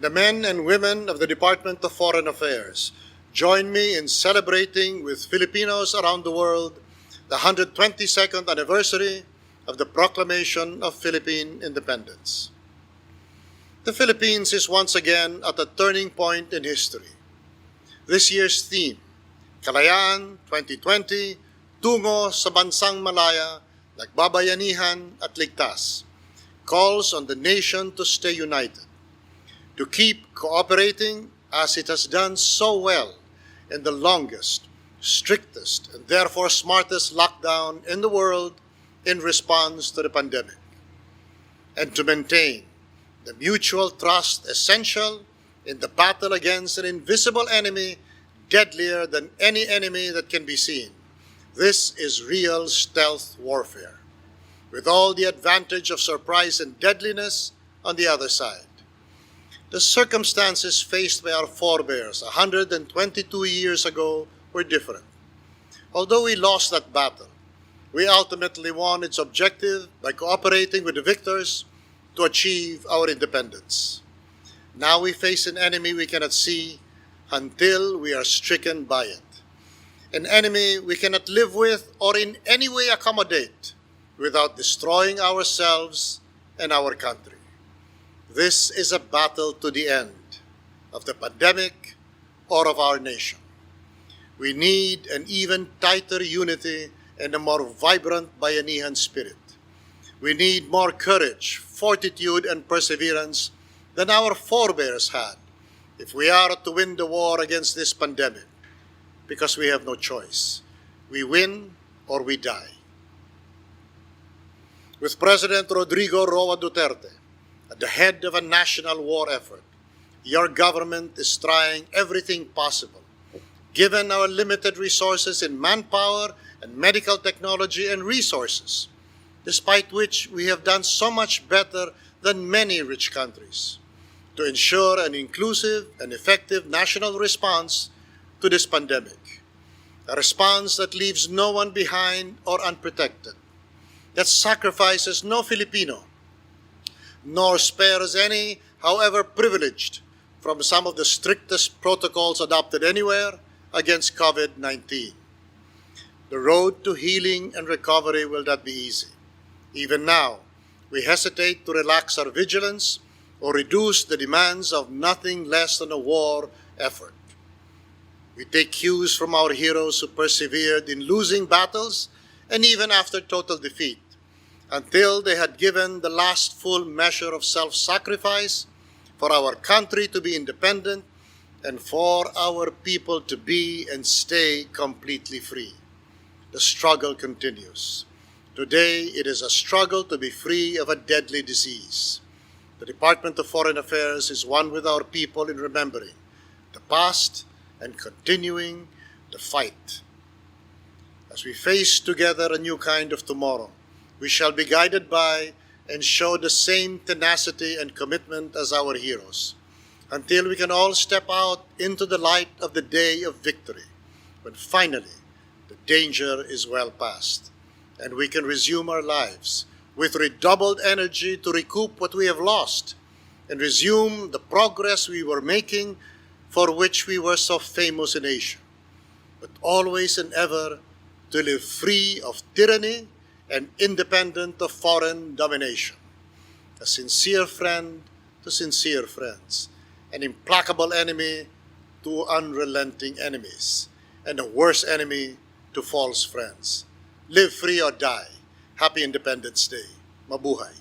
The men and women of the Department of Foreign Affairs join me in celebrating with Filipinos around the world the 122nd anniversary of the Proclamation of Philippine Independence. The Philippines is once again at a turning point in history. This year's theme, Kalayaan 2020, Tungo sa Bansang Malaya, Nagbabayanihan at Ligtas, calls on the nation to stay united, to keep cooperating as it has done so well in the longest, strictest, and therefore smartest lockdown in the world in response to the pandemic, and to maintain the mutual trust essential in the battle against an invisible enemy deadlier than any enemy that can be seen. This is real stealth warfare, with all the advantage of surprise and deadliness on the other side. The circumstances faced by our forebears 122 years ago were different. Although we lost that battle, we ultimately won its objective by cooperating with the victors to achieve our independence. Now we face an enemy we cannot see until we are stricken by it. An enemy we cannot live with or in any way accommodate without destroying ourselves and our country. This is a battle to the end of the pandemic or of our nation. We need an even tighter unity and a more vibrant bayanihan spirit. We need more courage, fortitude, and perseverance than our forebears had if we are to win the war against this pandemic, because we have no choice. We win or we die. With President Rodrigo Roa Duterte at the head of a national war effort, your government is trying everything possible, given our limited resources in manpower and medical technology and resources, despite which we have done so much better than many rich countries, to ensure an inclusive and effective national response to this pandemic, a response that leaves no one behind or unprotected, that sacrifices no Filipino, nor spares any, however privileged, from some of the strictest protocols adopted anywhere against COVID-19. The road to healing and recovery will not be easy. Even now, we hesitate to relax our vigilance or reduce the demands of nothing less than a war effort. We take cues from our heroes who persevered in losing battles and even after total defeat, until they had given the last full measure of self-sacrifice for our country to be independent and for our people to be and stay completely free. The struggle continues. Today, it is a struggle to be free of a deadly disease. The Department of Foreign Affairs is one with our people in remembering the past and continuing the fight. As we face together a new kind of tomorrow, we shall be guided by and show the same tenacity and commitment as our heroes, until we can all step out into the light of the day of victory, when finally the danger is well past, and we can resume our lives with redoubled energy to recoup what we have lost, and resume the progress we were making for which we were so famous in Asia, but always and ever to live free of tyranny and independent of foreign domination. A sincere friend to sincere friends, an implacable enemy to unrelenting enemies, and a worse enemy to false friends. Live free or die. Happy Independence Day. Mabuhay.